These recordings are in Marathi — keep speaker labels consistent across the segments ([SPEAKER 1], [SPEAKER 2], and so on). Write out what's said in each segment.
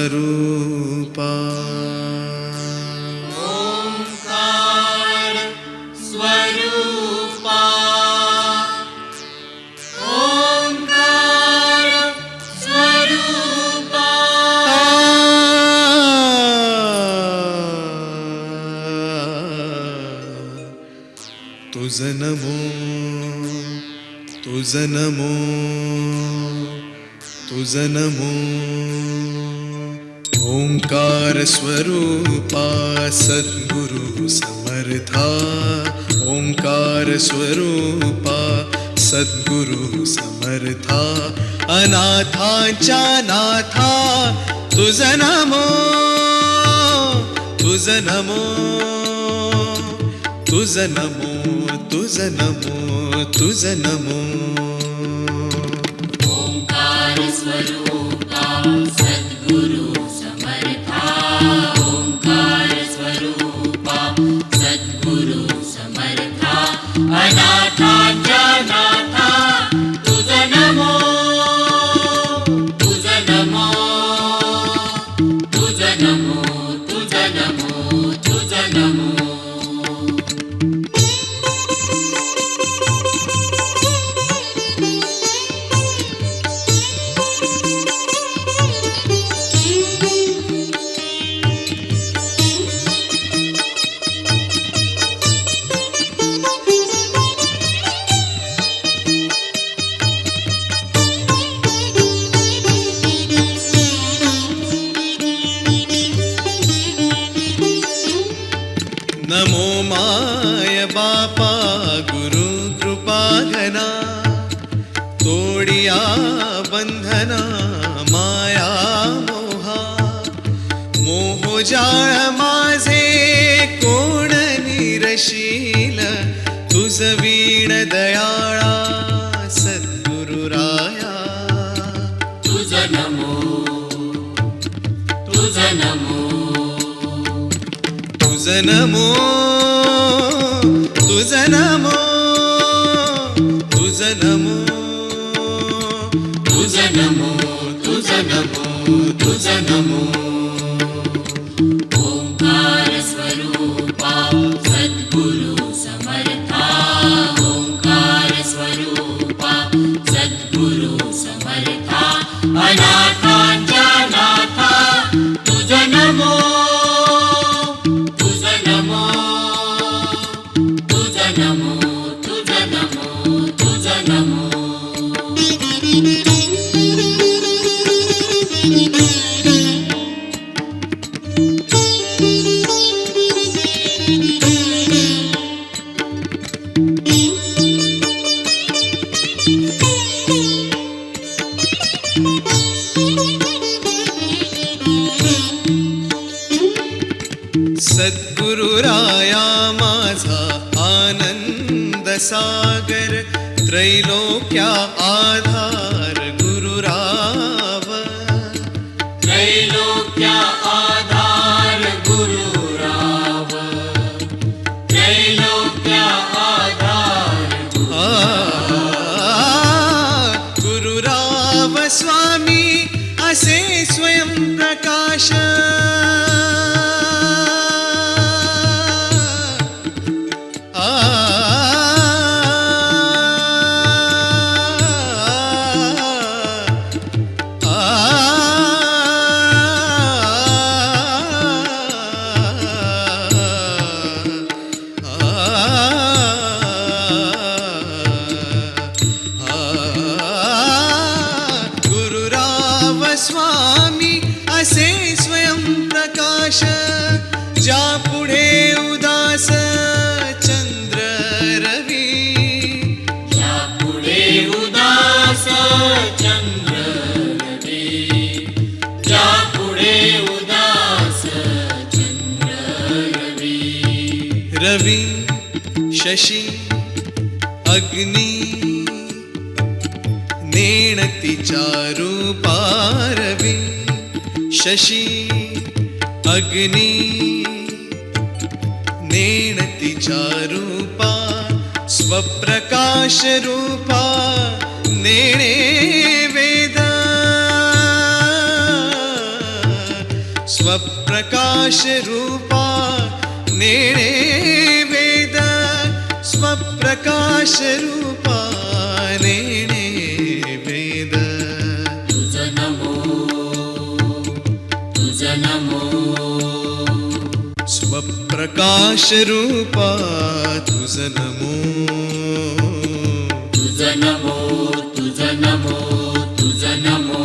[SPEAKER 1] स्वरूपा
[SPEAKER 2] ओंकार स्वरूपा ओंकार स्वरूपा
[SPEAKER 1] तुझ नमो तुझ नमो तुझ नमो ओंकार स्वरूपा सद्गुरु समर्था ओंकार स्वरूपा सद्गुरु समर्था अनाथांच्या नाथा तुझ नमो तुझ नमो तुझ नमो तुझ नमो तुझ नमो
[SPEAKER 2] ओंकार स्वरूपा सद्गुरु समर्था ओंकार स्वरूपा सद्गुरु समर्था अनाथांच्या नाथा तुझ नमो तुझ नमो तुझ नमो तुझ नमो तुझ नमो
[SPEAKER 1] नमो माय बापा गुरु कृपा घना तोडिया बंधना माया मोहा मोहजाळ माझे कोण निरशील तुझ वीण दयाळा सद्गुरु राया
[SPEAKER 2] तुझ नमो तुझ नमो
[SPEAKER 1] तुझ नमो तुझ नमो तुझ नमो
[SPEAKER 2] तुझ नमो तुझ नमो तुझ नमो ओंकार स्वरूपा सद्गुरु समर्था ओंकार स्वरूपा सद्गुरु समर्था अनाथांच्या नाथा तुझ नमो तुझ नमो तुझ नमो तुझ नमो तुझ नमो
[SPEAKER 1] सद्गुरु राया माझा आनंद सागर त्रैलोक्या आधार गुरुराव
[SPEAKER 2] त्रैलोक्या आधार गुरुराव त्रैलोक्या आधार
[SPEAKER 1] गुरुराव स्वामी असे स्वयं प्रकाश स्वामी असे स्वयं प्रकाश ज्या पुढे उदास चंद्र रवी
[SPEAKER 2] ज्या पुढे उदास चंद्र रवी ज्या पुढे उदास चंद्र रवी
[SPEAKER 1] रवी शशी अग्नी नेणतीच्या रूपा रवी शशी अग्नी नेणतीच्या रूपा स्वप्रकाश रूपा नेणे वेद स्वप्रकाश रूपा नेणे वेद स्वप्रकाश रूपा नेणे वेद
[SPEAKER 2] तुझ नमो
[SPEAKER 1] स्वप्रकाश रूपा तुझ नमो
[SPEAKER 2] तुझ नमो तुझ नमो तुझ नमो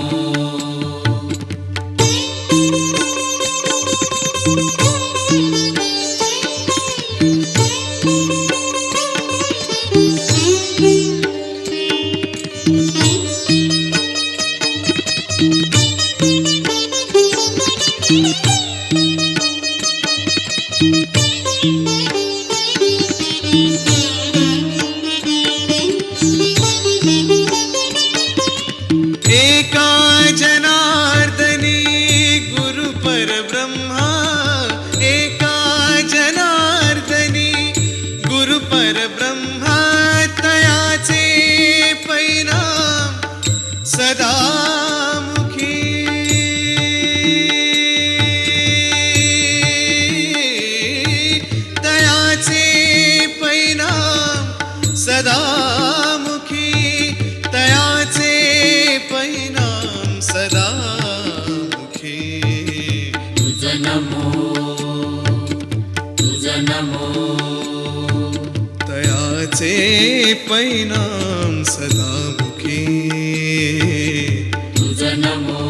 [SPEAKER 1] एका जनार्दनी गुरु परब्रह्मा एका जनार्दनी गुरु परब्रह्मा तयाचे परिणाम सदा मुखी तयाचे परिणाम सदा मुखी तयाचे परिणाम सदा मुखी
[SPEAKER 2] तुझ नमो
[SPEAKER 1] तयाचे परिणाम सदा मुखी
[SPEAKER 2] तुझ नमो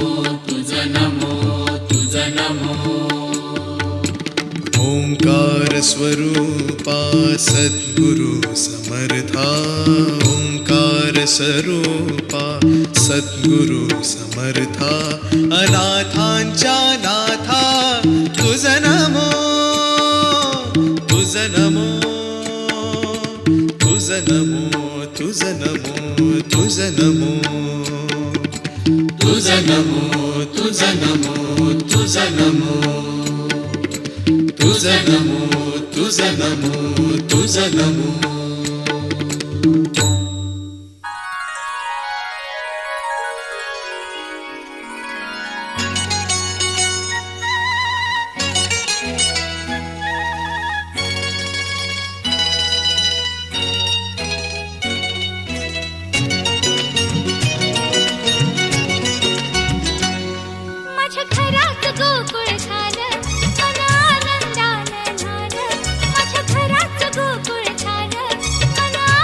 [SPEAKER 2] तुझ नमो तुझ नमो
[SPEAKER 1] ओंकार स्वरूपा सद्गुरु समर्था ओंकार स्वरूपा सद्गुरु समर्था अनाथांच्या नाथा तुझ नमो तुझ नमो तुझ नमो तुझ नमो तुझ नमो
[SPEAKER 2] तुझ नमो तुझ नमो तुझ नमो तुझ नमो तुझ नमो तुझ नमो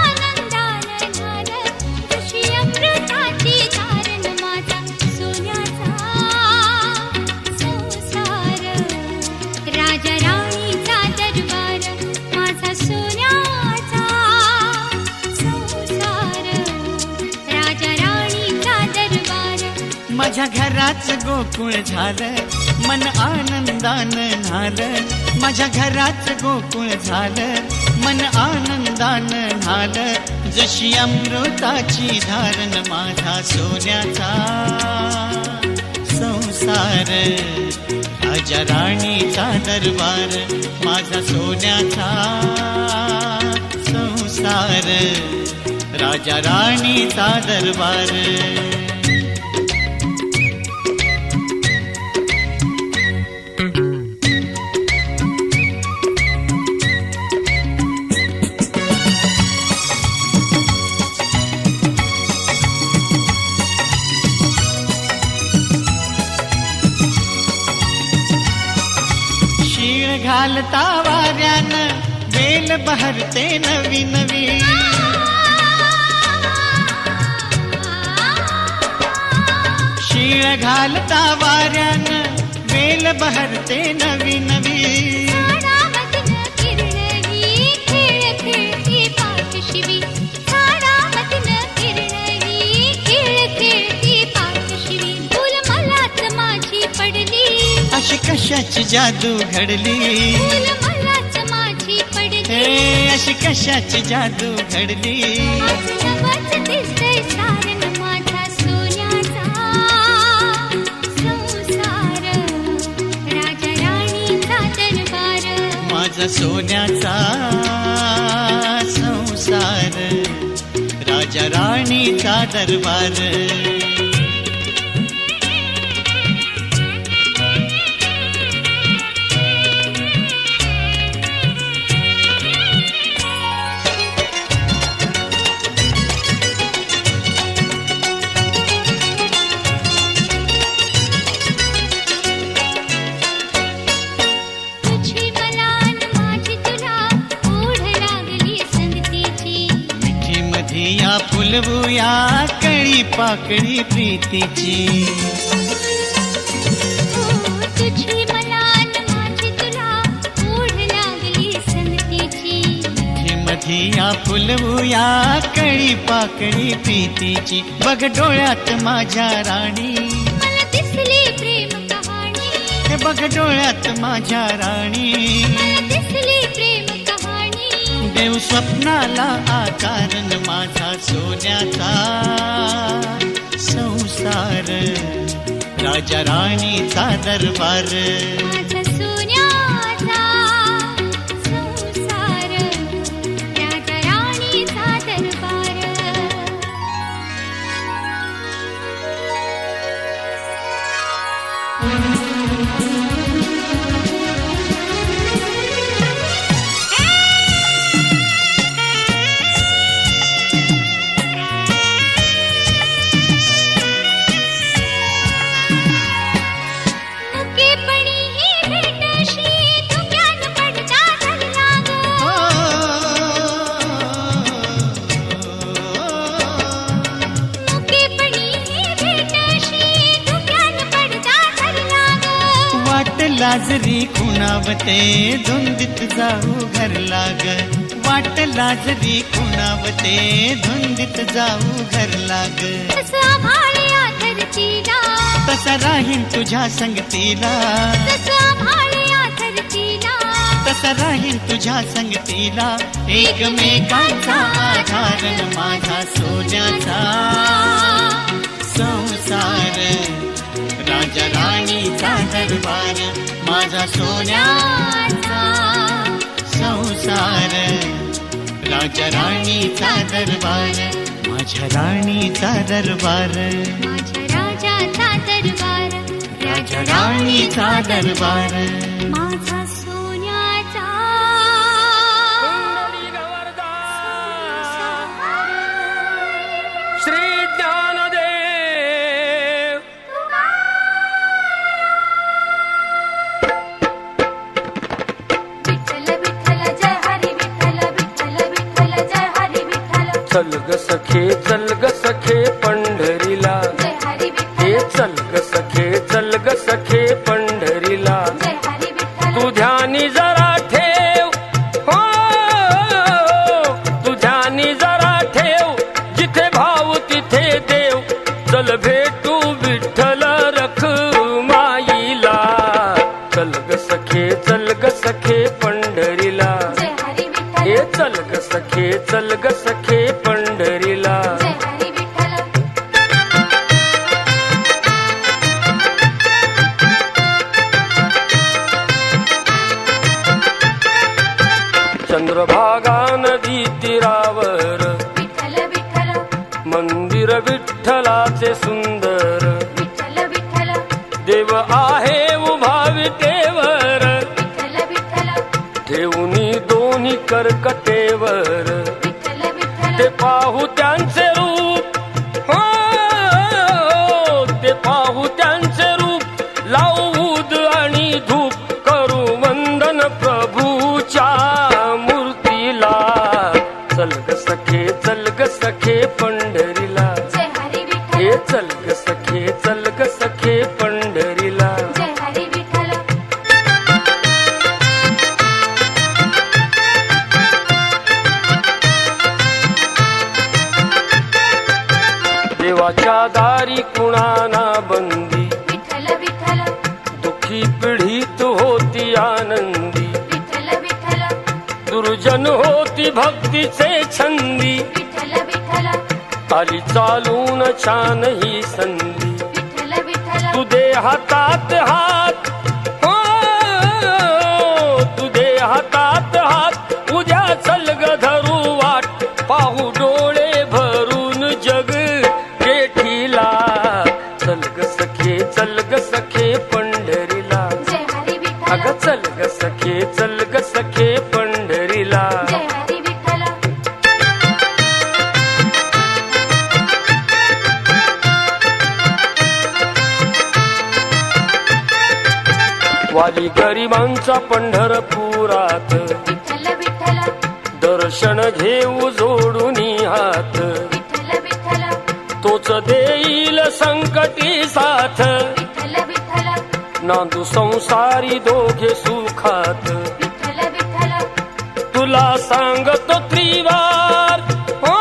[SPEAKER 3] माझ्या घरात गोकुळ झालं मन आनंदानं झालं माझ्या घरात गोकुळ झालं मन आनंदानं झालं जशी अमृताची धारण माझा सोन्याचा संसार राजा राणीचा दरबार माझा सोन्याचा संसार राजा राणीचा दरबार
[SPEAKER 4] माझ्या घराच गोकुळ झालं मन आनंदानं न्हालं माझ्या घराच गोकुळ झालं मन आनंदानं न्हालं जशी अमृताची धारण माझा सोन्याचा संसार राजा राणीचा दरबार माझा सोन्याचा संसार राजा राणीचा दरबार शीळ घालता वाऱ्यानं वेल बहरते नवी नवी शीळ घालता वाऱ्यानं वेल बहरते नवी नवी
[SPEAKER 3] झाडामधनं किरण ही खेळ खेळती पाठशिवी झाडामधनं किरण ही खेळ खेळती पाठशिवी फुल मलाच माझी पडली
[SPEAKER 4] अशी कशाची जादू घडली
[SPEAKER 3] फुल मलाच माझी पडली
[SPEAKER 4] हे अशी कशाची जादू घडली
[SPEAKER 3] आज नवच दिसतंय सारण माझा सोन्याचा संसार राजा राणीचा दरबार
[SPEAKER 4] माझा सोन्याचा संसार राजा राणीचा दरबार फुलवूया कळी पाकळी प्रीतीची.
[SPEAKER 3] तुझी मलान माझी तुला ओढ लागली संगतीची.
[SPEAKER 4] मधिया फुलवूया कळी पाकळी प्रीतीची. बघ डोळ्यात माझ्या राणी,
[SPEAKER 3] मला दिसली प्रेम कहाणी.
[SPEAKER 4] हे बघ डोळ्यात माझ्या राणी,
[SPEAKER 3] मला दिसली प्रेम कहाणी.
[SPEAKER 4] देव स्वप्नाला आकारण माझा सोन्याचा संसार. राजा राणीचा दरबार,
[SPEAKER 3] माझा सोन्याचा संसार. राजा राणीचा दरबार. मुकेपणी ही भेटशी तुझ्यान पडता धरला ग. मुकेपणी ही भेटशी तुझ्यान पडता धरला ग.
[SPEAKER 4] वाट लाजरी कुणावते धुंदीत जाऊ घर लाग. वाट लाजरी कुणावते धुंदीत जाऊ घर लाग.
[SPEAKER 3] तसा भाळ्या धरतीला,
[SPEAKER 4] तसा राहीन तुझ्या संगतीला,
[SPEAKER 3] तसा भाळ्या धरतीला.
[SPEAKER 4] तसा राहीन तुझ्या संगतीला. एकमेकांचा आधार माझा सोन्याचा संसार. राजा राणीचा दरबार, माझा सोन्याचा संसार. राजा राणीचा दरबार, माझ्या राणीचा दरबार.
[SPEAKER 3] माझ्या राजाचा दरबार.
[SPEAKER 4] राजा राणीचा दरबार.
[SPEAKER 3] माझा सोन्याचा
[SPEAKER 5] श्री ज्ञानदेव
[SPEAKER 3] विठ्ठल विठ्ठल जय हरी विठ्ठल. विठ्ठल विठ्ठल जय हरी विठ्ठल.
[SPEAKER 5] चल ग सखे चल ग सखे पंढरीला.
[SPEAKER 3] जय हरी विठ्ठल.
[SPEAKER 5] हे चल ग सखे पंढरीला.
[SPEAKER 3] जय हरी विठ्ठल.
[SPEAKER 5] तू ध्यानी जरा ठेव, हो तू ध्यानी जरा ठेव. जिथे भाव तिथे देव. चल भेटू विठ्ठल रखमाईला. चल ग सखे पंढरीला.
[SPEAKER 3] जय हरी विठ्ठल.
[SPEAKER 5] हे चल ग सखे पंढरीला.
[SPEAKER 3] जय हरी विठ्ठल.
[SPEAKER 5] चंद्रभागा नदी तीरावर
[SPEAKER 3] विठ्ठल विठ्ठल.
[SPEAKER 5] मंदिर विठ्ठलाचे सुंदर.
[SPEAKER 3] विठ्ठल विठ्ठल.
[SPEAKER 5] देव आहे उभा विटेवर.
[SPEAKER 3] विठ्ठल विठ्ठल.
[SPEAKER 5] ठेवूनी दोन्ही करकटेवर.
[SPEAKER 3] विठ्ठल विठ्ठल.
[SPEAKER 5] ते पाहू त्यांचे रूप, हो ते पाहू त्यांचे रूप. लावू ऊद आणि धूप. करू वंदन प्रभूच्या मूर्तीला. चल ग सखे पंढरीला.
[SPEAKER 3] जय हरी विठ्ठल.
[SPEAKER 5] हे चल ग सखे पंढरीला.
[SPEAKER 3] जय हरी विठ्ठल.
[SPEAKER 5] देवाच्या दारी कुणाना बंदी.
[SPEAKER 3] विठ्ठल विठ्ठल.
[SPEAKER 5] दुःखी पिढीत होती आनंदी.
[SPEAKER 3] विठ्ठल विठ्ठल.
[SPEAKER 5] दुर्जन होती भक्तीचे छंदी.
[SPEAKER 3] विठ्ठल विठ्ठल.
[SPEAKER 5] आली चालून छान ही संधी.
[SPEAKER 3] विठ्ठल विठ्ठल.
[SPEAKER 5] तू दे हातात हात, हो तू दे हातात हात. उद्या चल ग धरू वाट. पाहू डोळे भरून जग जेठीला. चल ग सखे पंढरीला.
[SPEAKER 3] जय हरी विठ्ठल.
[SPEAKER 5] अग चल ग सखे पंढरीला.
[SPEAKER 3] जय हरी विठ्ठल.
[SPEAKER 5] वाली गरिबांचा पंढरपुरात.
[SPEAKER 3] विठ्ठल विठ्ठल.
[SPEAKER 5] दर्शन घेऊ जोडून हात.
[SPEAKER 3] विठ्ठल विठ्ठल.
[SPEAKER 5] तोच देईल संकटी साथ
[SPEAKER 3] विठ्ठल विठ्ठल
[SPEAKER 5] नांदू संसारी दोघे सुखात
[SPEAKER 3] विठ्ठल विठ्ठल
[SPEAKER 5] तुला सांगतो त्रिवार हो,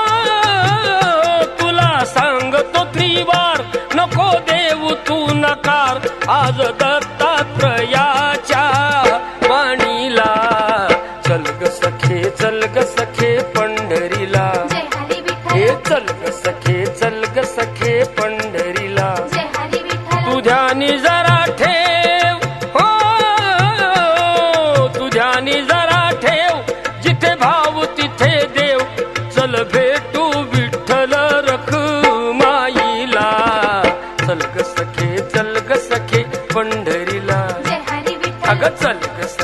[SPEAKER 5] तुला सांगतो त्रिवार नको देऊ तू नकार आज दत्तात्रयाच्या वाणीला चल ग सखे पंढरीला
[SPEAKER 3] जय हरी
[SPEAKER 5] हे
[SPEAKER 3] विठ्ठल
[SPEAKER 5] चल ग सखे पंढरीला
[SPEAKER 3] जय हरी विठ्ठल
[SPEAKER 5] तू ध्यानी जरा ठेव हो, तू ध्यानी जरा ठेव जिथे भाव तिथे देव चल भेटू विठ्ठल रखमाईला चल ग सखे पंढरीला
[SPEAKER 3] जय हरी
[SPEAKER 5] अग
[SPEAKER 3] विठ्ठल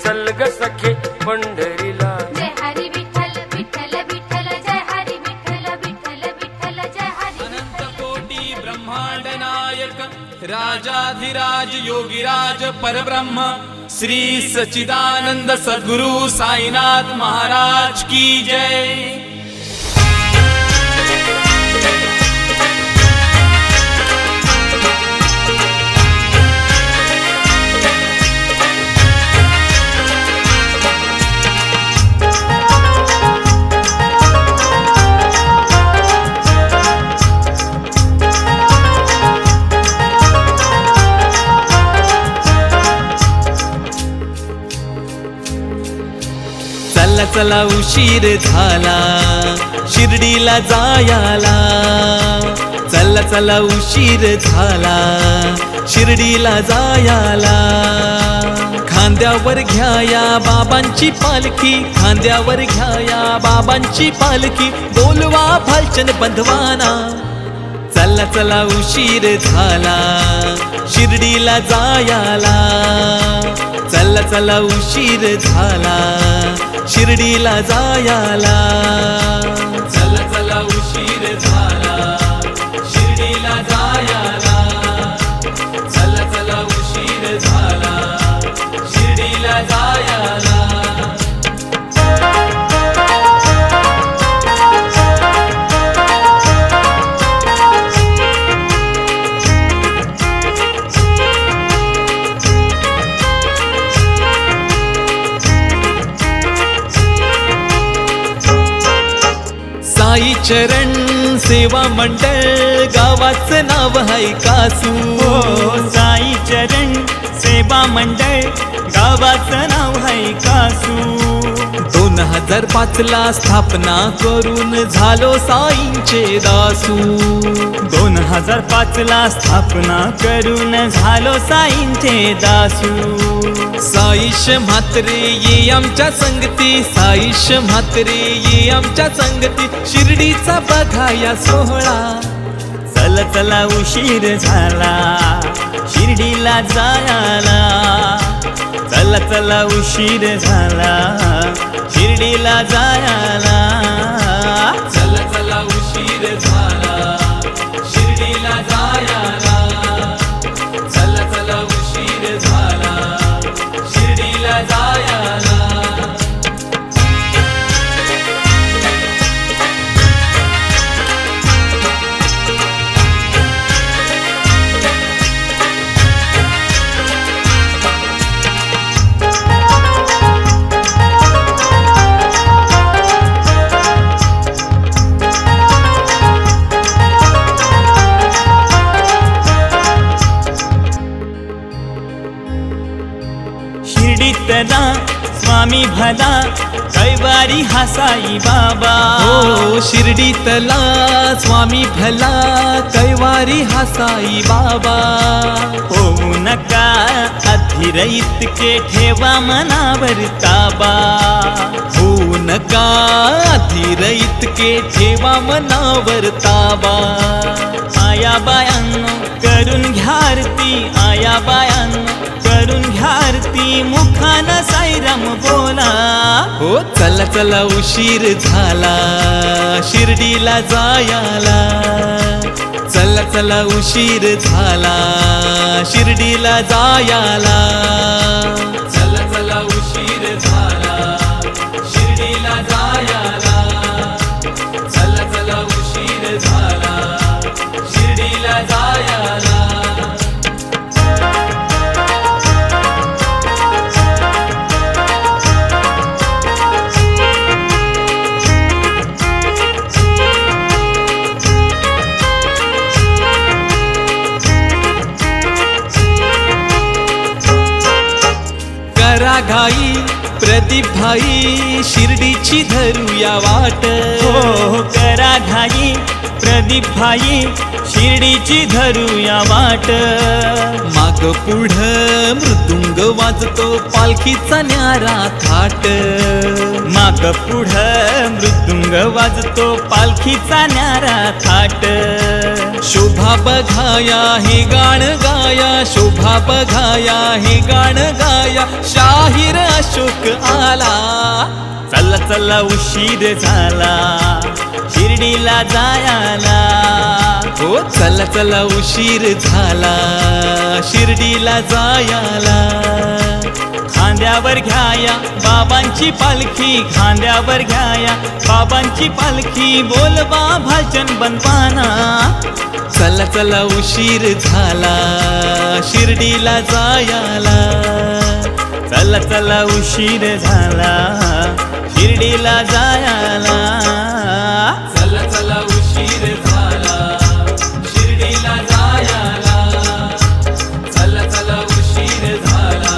[SPEAKER 5] चल ग सखे पंढरीला
[SPEAKER 3] जय हरी विठ्ठल विठ्ठल विठ्ठल जय हरी विठ्ठल विठ्ठल विठ्ठल जय हरी
[SPEAKER 2] अनंत कोटी ब्रह्मांड नायक राजाधिराज योगीराज परब्रह्म श्री सच्चिदानंद सद्गुरु साईनाथ महाराज की जय।
[SPEAKER 1] चला चला उशीर झाला शिर्डीला जायाला चला चला उशीर झाला शिर्डीला जायाला खांद्यावर घ्याया बाबांची पालखी खांद्यावर घ्याया बाबांची पालखी बोलवा भालचन बंधवाना चला चला उशीर झाला शिर्डीला जायाला चला चला उशीर झाला शिर्डीला जायाला चला चला उशीर झाला शिर्डीला जायाला चला चला उशीर झाला शिर्डीला जायाला साई चरण सेवा मंडळ गावाचं नाव आहे कासू
[SPEAKER 4] साई चरण सेवा मंडळ गावाचं नाव आहे कासू
[SPEAKER 1] 2005 ला स्थापना करून झालो साईंचे दासू
[SPEAKER 4] 2005 ला स्थापना करून झालो साईंचे दासू
[SPEAKER 1] साईश म्हात्रे ये आमच्या संगती साईश म्हात्रे ये आमच्या संगती शिर्डीचा बघाया सोहळा
[SPEAKER 4] चल चला उशीर झाला शिर्डीला जायला चला चला उशीर झाला शिर्डीला जायला
[SPEAKER 1] चला चला उशीर झाला शिर्डीला जायाला चला चला उशीर झाला शिर्डीला जायाला
[SPEAKER 4] शिर्डीतला स्वामी भला कैवारी हा साई बाबा
[SPEAKER 1] हो शिर्डीतला स्वामी भला कैवारी हा साई बाबा
[SPEAKER 4] होऊ नका अधीर इतके ठेवा मनावर ताबा
[SPEAKER 1] होऊ नका धीर इतके ठेवा मनावर ताबा
[SPEAKER 4] आया बायांनो करून घ्यारती आया बायांनो करून घ्यारती मुखानं साईराम बोला
[SPEAKER 1] हो चला चला उशीर झाला शिर्डीला जायाला चला चला उशीर झाला शिर्डीला जायाला चला चला उशीर झाला शिर्डीला जायाला चला चला उशीर झाला करा घाई प्रदीप भाई शिर्डीची धरूया वाट.
[SPEAKER 4] हो करा घाई प्रदीप भाई शिर्डीची धरूया वाट.
[SPEAKER 1] माग पुढ मृदुंग वाजतो पालखीचा न्यारा थाट.
[SPEAKER 4] माग पुढ मृदुंग वाजतो पालखीचा न्यारा थाट.
[SPEAKER 1] शोभा बघाया हे गाण गाया, शोभा बघाया हे गाण गाया, शाहीर अशोक आला.
[SPEAKER 4] चला चला उशीर झाला शिर्डीला जायला.
[SPEAKER 1] हो चला चला उशीर झाला शिर्डीला जायला.
[SPEAKER 4] खांद्यावर घ्याया बाबांची पालखी, खांद्यावर घ्याया बाबांची पालखी, बोलवा भाजन बनवाना.
[SPEAKER 1] चला चला उशीर झाला शिर्डीला जायला.
[SPEAKER 4] चला चला उशीर झाला शिर्डीला जायला.
[SPEAKER 1] चला चला उशीर झाला शिर्डीला जायला. चला चला उशीर झाला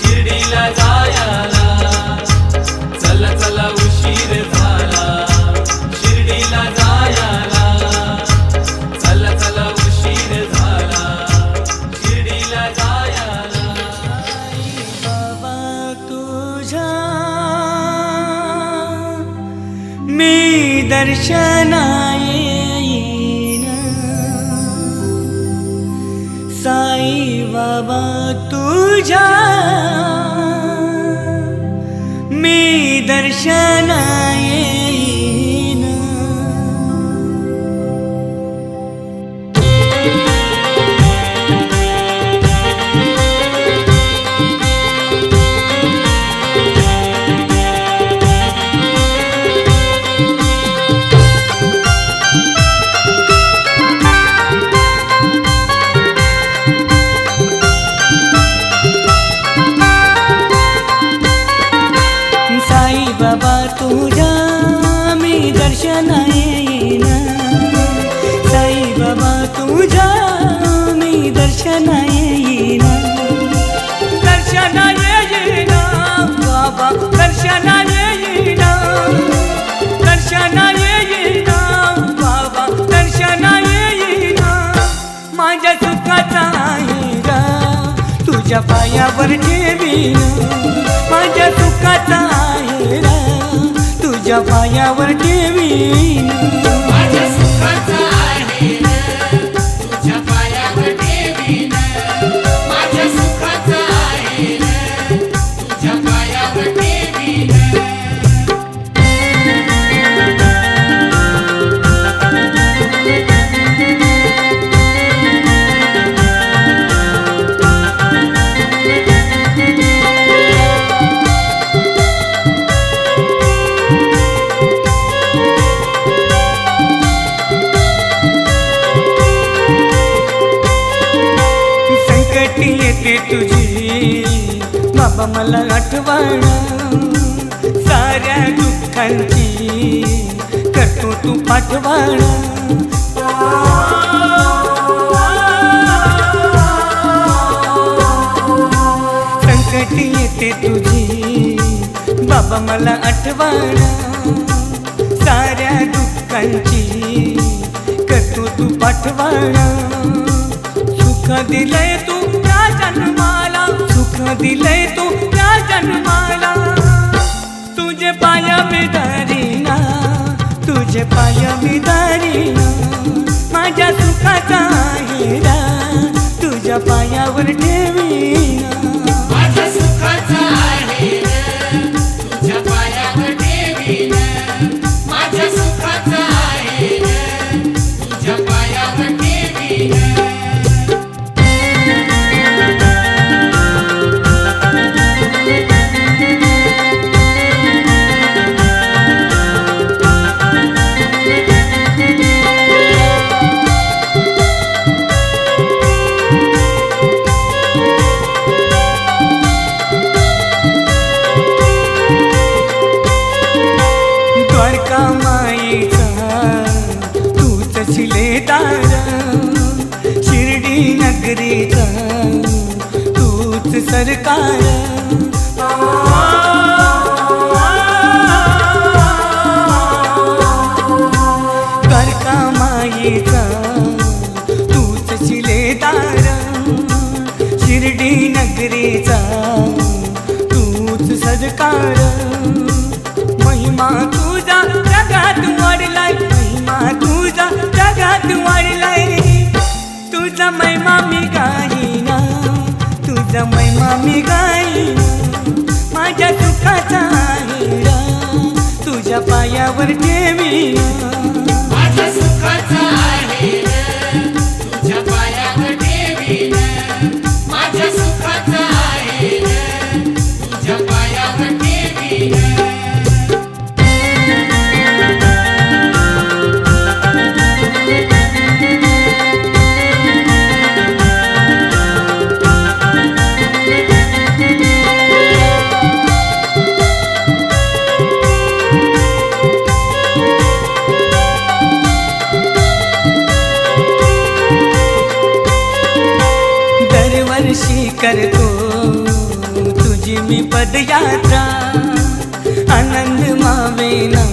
[SPEAKER 1] शिर्डीला जायला. चला चला उशीर झाला शिर्डीला जायला. चला चला उशीर झाला शिर्डीला जायला.
[SPEAKER 4] बाबा तुझा मी दर्शना येईन. साई बाबा तुझा मी दर्शना येईन. साई बाबा तुझा मी दर्शना येईन. साई बाबा तुझा मी दर्शना येईन. दर्शना येईन बाबा दर्शना येईन. दर्शना येईन बाबा दर्शना येईन. माझ्या सुखाचा हिरा तुझ्या पायावर ठेवीन. माझ्या सुखाचा हिरा तुझ्या पायावर ठेवीन.
[SPEAKER 2] माझ्या सुखाचा आहे रे, तुझ्या पायावर ठेवीन. माझ्या सुखाचा आहे रे, तुझ्या पायावर ठेवीन.
[SPEAKER 4] संकटी येते तुझी बाबा मला आठवण. साऱ्या दुःखांची करतो तू पाठवण. संकटी येते तुझी बाबा मला आठवण. साऱ्या दुःखांची करतो तू पाठवण. सुख दिलंय तू त्या जन्माला, सुख दिलंय तू त्या जन्माला. तुझे पाया मी धरीना, तुझे पाया मी धरीना. माझ्या सुखाचा हिरा तुझ्या पायावर ठेवीना.
[SPEAKER 2] माझ्या सुखाचा आहे रे, तुझ्या पायावर ठेवीन. माझ्या सुखाचा आहे रे, तुझ्या पायावर ठेवीन.
[SPEAKER 4] सरकार कर का मायेचा तूच शिलेदार शिर्डी नगरीचा तूच सरकार महिमा तुझा जगात वाढलाय महिमा तुझा जगात वाढलाय तुझा महिमा मी गाईना तुझा महिमा मी गाईना माझ्या सुखाचा हिरा तुझ्या पायावर ठेवीना
[SPEAKER 2] माझ्या सुखाचा आहे रे, तुझ्या पायावर ठेवीन. माझ्या सुखाचा आहे रे, तुझ्या पायावर ठेवीन.
[SPEAKER 4] दरवर्षी करतो तुझी मी पदयात्रा आनंद मावेना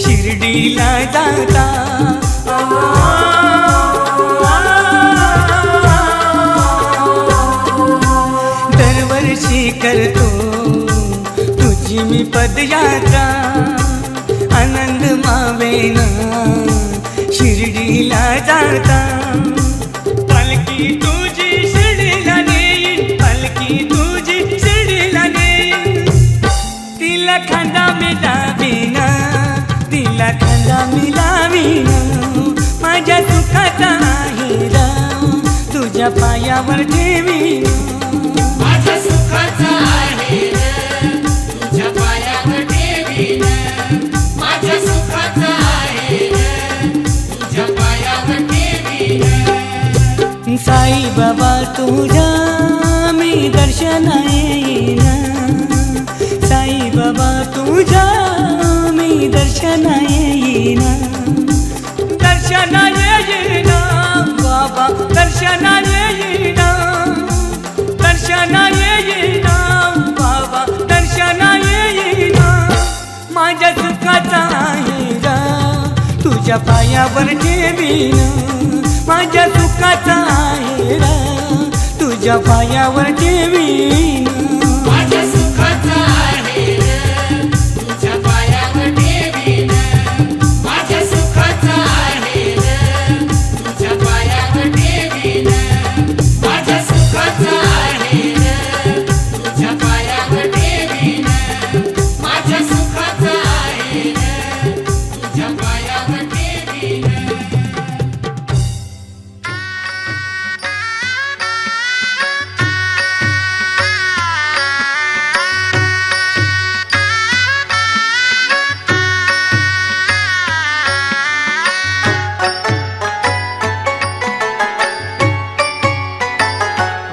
[SPEAKER 4] शिर्डीला जाता दरवर्षी करतो तुझी मी पदयात्रा आनंद मावेना शिर्डीला जाता पालखी तुझी शिर्डीला नेईन पालखी तुझी शिर्डीला नेईन तिला खांदा मी लावीना तिला खांदा मी लावीना माझ्या सुखाचा हिरा तुझ्या पायावर ठेवीना
[SPEAKER 2] माझ्या सुखाचा आहे रे, तुझ्या पायावर ठेवीन. माझ्या सुखाचा आहे रे, तुझ्या पायावर ठेवीन.
[SPEAKER 4] साई बाबा तुझ्या मी दर्शना येईना साई बाबा तुझ्या मी दर्शना येईना दर्शना येईना बाबा दर्शना येईना दर्शना येईना बाबा दर्शना येईना माझ्या सुखाचा हिरा तुझ्या पायावर ठेवीना माझ्या सुखाचा हिरा तुझ्या पायावर ठेवीना
[SPEAKER 2] माझ्या सुखाचा आहे रे, तुझ्या पायावर ठेवीन. माझ्या सुखाचा आहे रे, तुझ्या पायावर ठेवीन. माझ्या सुखाचा आहे रे, तुझ्या पायावर ठेवीन. माझ्या सुखाचा आहे रे, तुझ्या पायावर ठेवीन.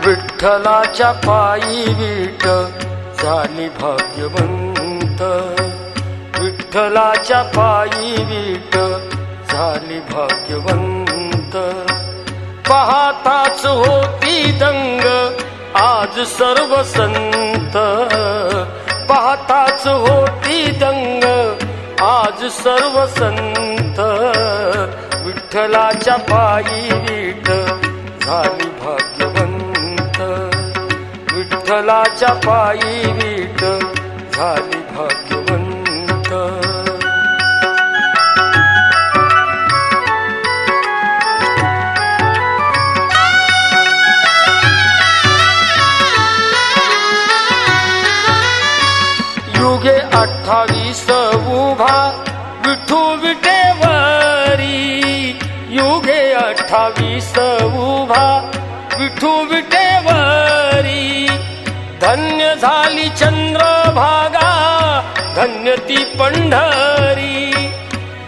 [SPEAKER 5] विठ्ठलाच्या पायी विठ झाली भाग्यवंत विठ्ठलाच्या पायी विठ झाली भाग्यवंत पाहताच होती दंग आज सर्व संत पाहताच होती दंग आज सर्व संत विठ्ठलाच्या पायी विठ झाली भाग्यवंत विठ्ठलाच्या पायी विठ झाली भाग्यवंत युगे 28 उभा विठू विटेवरी युगे 28 उभा विठू विटेवरी धन्य झाली चंद्रभागा धन्य ती पंढरी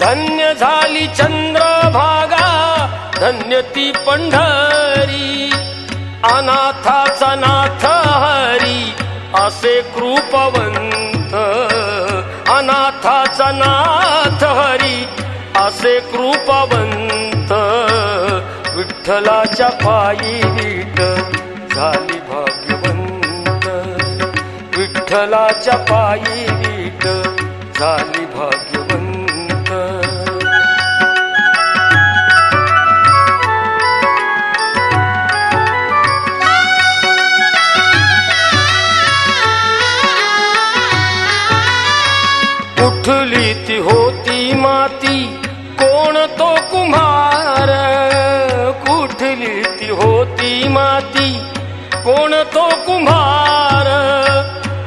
[SPEAKER 5] धन्य झाली चंद्रभागा धन्य ती पंढरी अनाथाचा नाथ हरी असे कृपवंत अनाथाचा नाथ हरी असे कृपवंत विठ्ठलाच्या पायी विठ झाली भाग्यवंत विठ्ठलाच्या पायी वीट झाली भाग्यवंत. कुठली ती होती माती, कोण तो कुम्हार. कुठली ती होती माती, कोण तो कुम्हार.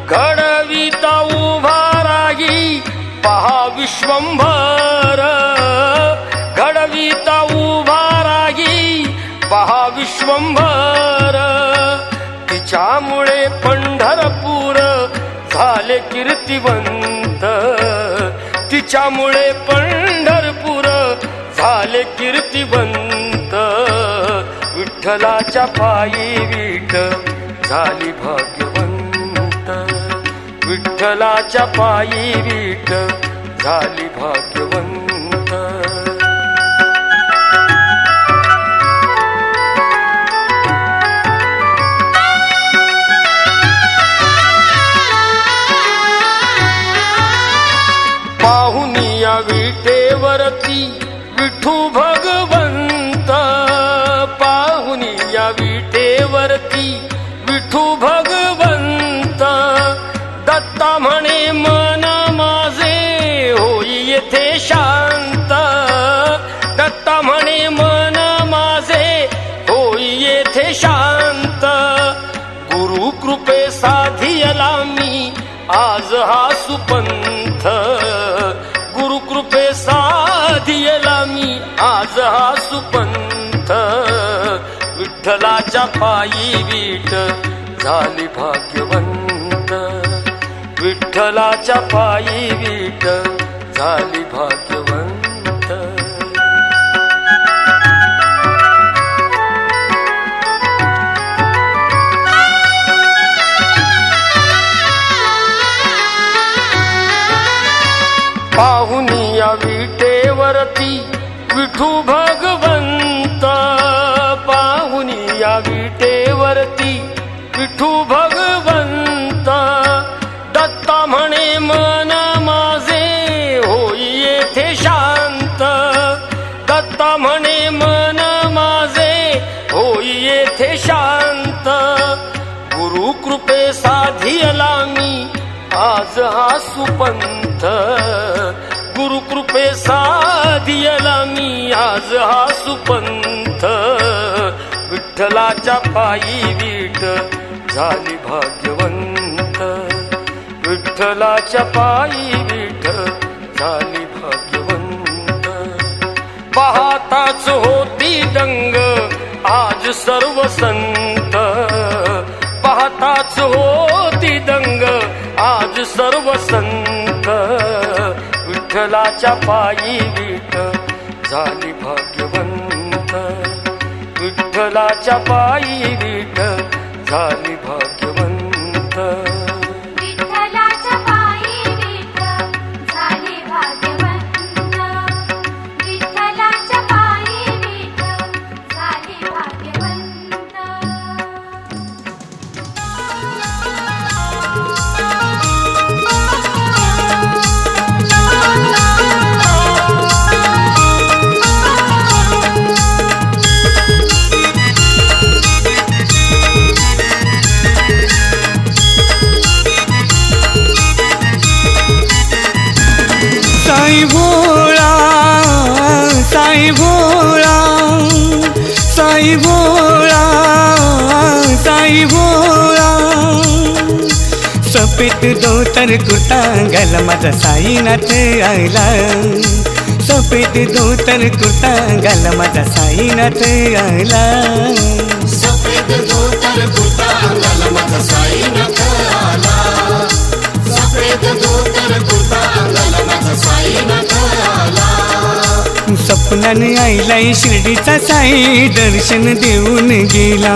[SPEAKER 5] घडविता उभा राही पहा विश्वंभर. घडविता उभा राही पहा विश्वंभर. तिच्यामुळे पंढरपूर झाले कीर्तिवंत. तिच्यामुळे पंढरपूर झाले कीर्तिवंत. विठ्ठलाच्या पायी वीट झाली भाग्यवंत. विठ्ठलाच्या पायी वीट झाली भाग्यवंत. पाहुनिया विटेवरती विठू भगवंत. पाहुनिया विटेवरती विठू भगवंत. दत्ता म्हणे मन माझे होई येथे शांत. दत्ता म्हणे मन माझे होई येथे शांत. गुरु कृपे साधियला मी आज हा सुपंथ. गुरु कृपे साधियला मी आज हा सुपंथ. विठ्ठलाच्या पायी वीट झाली भाग्यवंत. विठ्ठलाच्या पायी वीट झाली भाग्यवंत. पाहुनिया विटेवरती विठू भगवंत. पाहुनिया विटेवरती विठू भगवंत. दत्ता म्हणे मन माझे होई येथे शांत. दत्ता म्हणे मन माझे होई येथे शांत. गुरु कृपे साधियला मी आज हा सुपंथ. गुरु कृपे साधियला मी आज हा सुपंथ. विठ्ठलाच्या पायी वीट झाली भाग्यवंत. विठ्ठलाच्या पायी वीट झाली भाग्यवंत. पाहताच होती दंग आज सर्व संत. पाहताच होती दंग आज सर्व संत. विठ्ठलाच्या पायी वीट झाली भाग्यवंत. विठ्ठलाच्या पायी वीट झाली भाग्यवंत.
[SPEAKER 3] विठ्ठलाच्या पायी वीट झाली भाग्यवंत. विठ्ठलाच्या पायी वीट झाली भाग्यवंत.
[SPEAKER 4] साई भोळा, साई भोळा, साई भोळा, साई भोळा. सफेद धोतर कुर्ता घाल माझा साईनाथ आला. सफेद धोतर कुर्ता घाल माझा साईनाथ आला.
[SPEAKER 2] सफेद धोतर कुर्ता अंगाला माझा साईनाथ आला. सफेद धोतर कुर्ता अंगाला माझा साईनाथ आला.
[SPEAKER 4] स्वप्नाने आईलाय शिर्डीचा साई दर्शन देऊन गेला.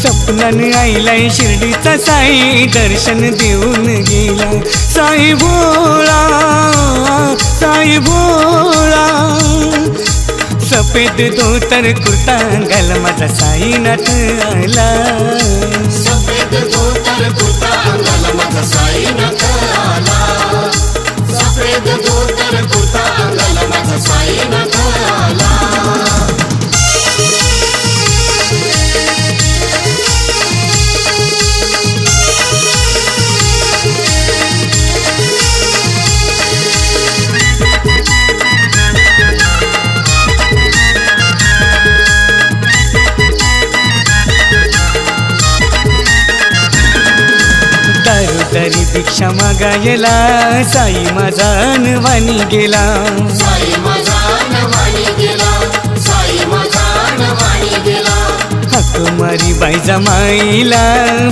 [SPEAKER 4] स्वप्नाने आईलाय शिर्डीचा साई दर्शन देऊन गेला. साई भोळा, साई भोळा. सफेद धोतर कुर्ता घाल माझा साईनाथ आला.
[SPEAKER 2] सफेद धोतर कुर्ता अंगाला माझा
[SPEAKER 4] भिक्षा मागायला साई माझा अनवाणी गेला.
[SPEAKER 2] साई माझा अनवाणी गेला, साई माझा अनवाणी गेला.
[SPEAKER 4] हाक मारी बाईजा माईला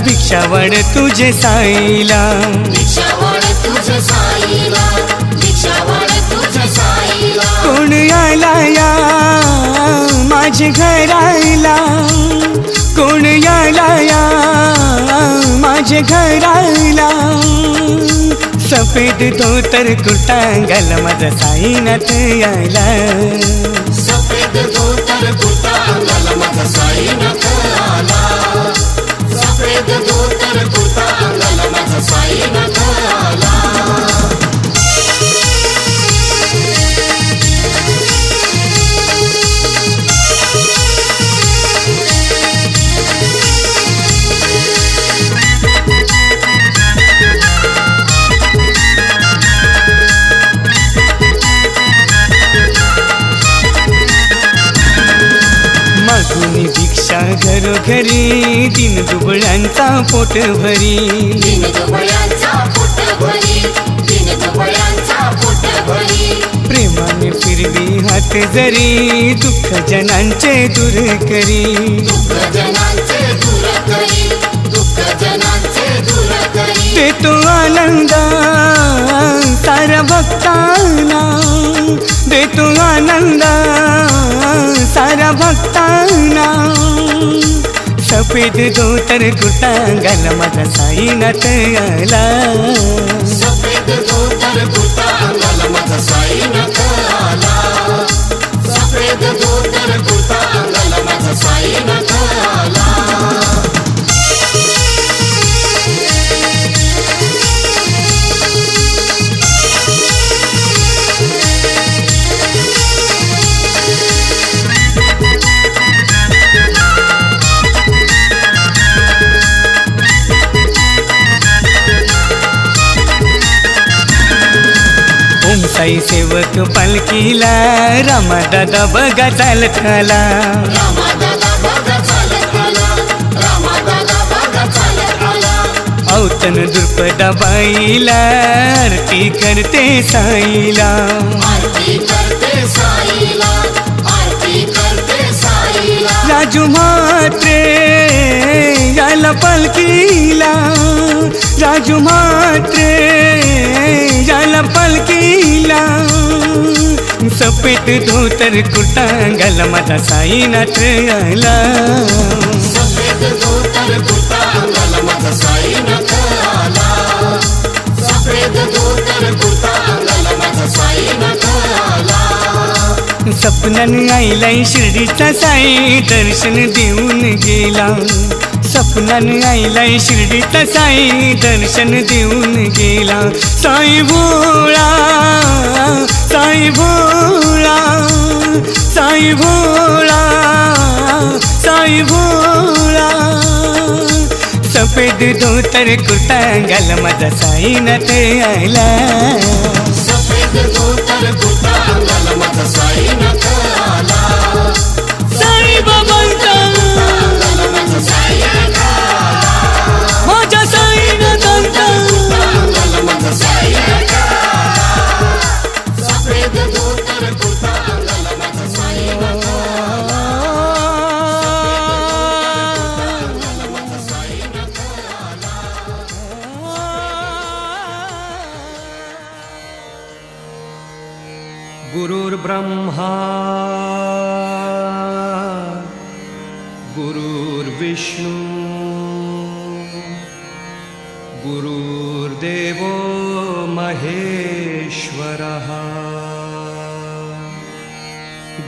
[SPEAKER 4] भिक्षा वाढ तुझे साईला.
[SPEAKER 2] भिक्षावाड तुझ्या साईला, भिक्षावाड तुझ्या साईला.
[SPEAKER 4] कोण आला या माझे घरायला, कोण आला या माझे घरायला. सफेद धोतर कुर्ता घाल माझा साईनाथ यायला.
[SPEAKER 2] सफेद धोतर कुर्ता अंगाला माझा साईनाथ आला. सफेद धोतर कुर्ता अंगाला माझा साईनाथ आला.
[SPEAKER 4] मागुनी भिक्षा घरोघरी दिन दुबळ्यांचा पोट भरी.
[SPEAKER 2] दिन दुबळ्यांचा पोट भरी, दिन दुबळ्यांचा पोट भरी.
[SPEAKER 4] प्रेमाने फिरवी हात जरी दुःख जनांचे दूर करी.
[SPEAKER 2] दुःख जनांचे दूर करी, दुःख जनांचे दूर करी.
[SPEAKER 4] देतो आनंद साऱ्या भक्तांना, देतो आनंद साऱ्या भक्तांना. सफेद धोतर कुर्ता घाल माझा साईनाथ आला.
[SPEAKER 2] सफेद धोतर कुर्ता अंगाला माझा साईनाथ आला. सफेद धोतर कुर्ता अंगाला माझा साईनाथ आला.
[SPEAKER 4] ओम साई सेवक पालखीला रामा दादा बघा चालत आला.
[SPEAKER 2] रामा दादा बघा चालत आला, रामा दादा बघा चालत आला.
[SPEAKER 4] औतण दुर्पदा बाईला आरती करते साईला.
[SPEAKER 2] आरती करते साईला, आरती करते साईला.
[SPEAKER 4] राजू म्हात्रे याला पालखीला, राजू म्हात्रे याला पालखीला. सफेद धोतर कुर्ता घाल माझा साईनाथ आला.
[SPEAKER 2] सफेद धोतर कुर्ता अंगाला माझा साईनाथ आला. सफेद धोतर कुर्ता अंगाला माझा साईनाथ आला.
[SPEAKER 4] सपनान आईलाई शिर्डीचा साई दर्शन देऊन गेला. सपनान आईलाई शिर्डीचा साई दर्शन देऊन गेला. साई भोळा, साई भोळा, साई भोळा, साई भोळा. सफेद धोतर कुर्ता घाल माझा साईनाथ आला.
[SPEAKER 2] सफेद धोतर कुर्ता अंगाला माझा साईनाथ आला.
[SPEAKER 4] साई बाबांचा
[SPEAKER 2] अंगाला माझा साईनाथ आला.
[SPEAKER 4] माझ्या साईनाथांचा
[SPEAKER 2] अंगाला माझा साईनाथ आला. सफेद धोतर कुर्ता अंगाला माझा साईनाथ आला. माझा साईनाथ आला.
[SPEAKER 6] गुरुर्ब्रह्मा गुरुर्विष्णू गुरुर्देवो महेश्वरः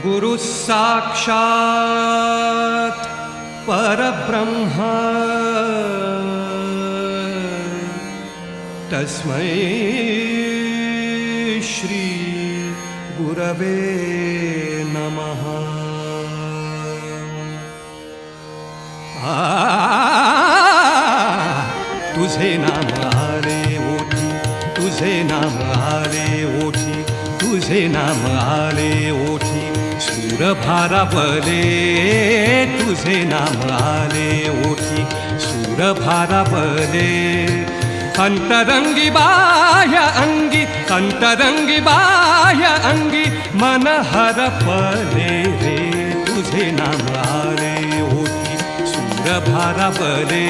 [SPEAKER 6] गुरुः साक्षात् परब्रह्म तस्मै श्री गुरवे नमः. तुझे नाम आले ओठी, तुझे नाम आले ओठी, तुझे नाम आले ओठी. सूर भारावले तुझे नाम आले ओठी, सूर भारावले. अंतरंगी बाह्य अंगी, अंतरंगी बाह्य अंगी, मन हरपले रे तुझे नाम आले ओठी, सूर भारावले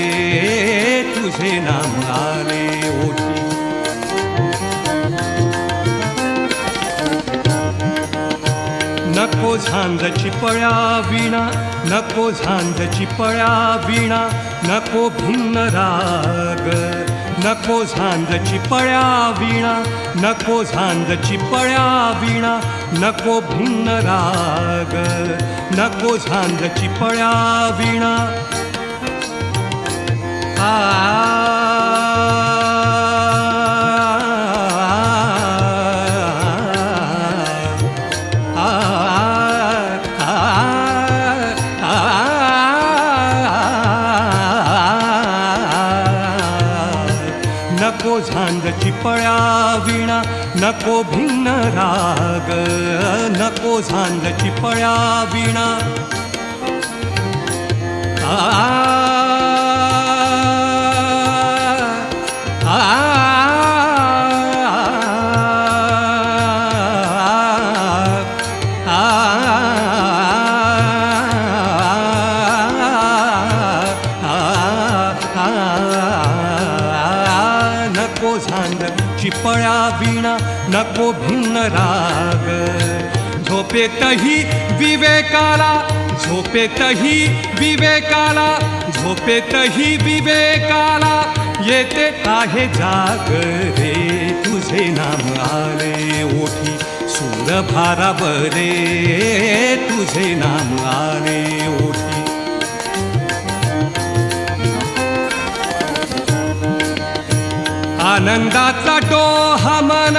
[SPEAKER 6] तुझे नाम आले ओठी. नको झांजची पळ्या विणा, नको झांजची पळ्या विणा, नको भिन्न राग, नको झांजची पळ्या विणा, नको झांजची पळ्या विणा, नको भिन्न राग, नको झांजची पळ्या विणा. नको झांजची पळ्या विणा, नको भिन्न राग, नको झांजची पळ्या विणा. नको झांजची पळ्या विणा, नको भिन्न राग, झोपेतही विवेकाला, झोपेतही विवेकाला, झोपेतही विवेकाला येते आहे जाग रे तुझे नाम आले ओठी, सूर भारावले तुझे नाम आले ओठी. आनंदाचा डोहा मन,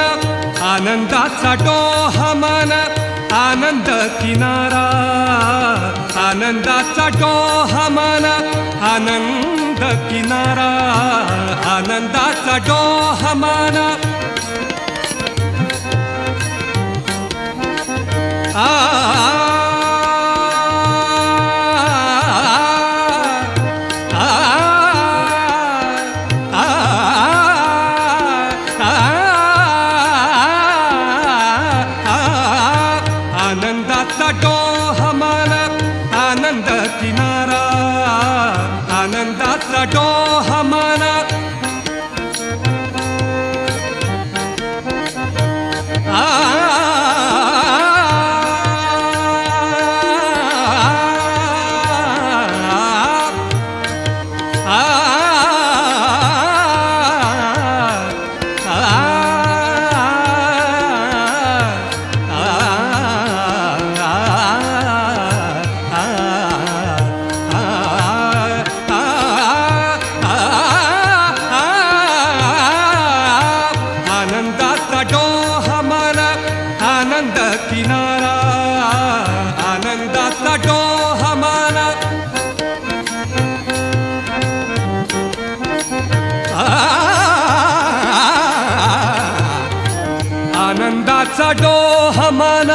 [SPEAKER 6] आनंदाचा डोहा मन, आनंद किनारा, आनंदाचा डोहा मन, आनंद किनारा, आनंदाचा डोहा मन. आनंदाचा डोहा मन, आनंद किनारा, आनंदाचा डोहा मन. आनंदाचा डोहा मन, आनंद किनारा, आनंदाचा डोहा मन. आनंदाचा डोहा मन,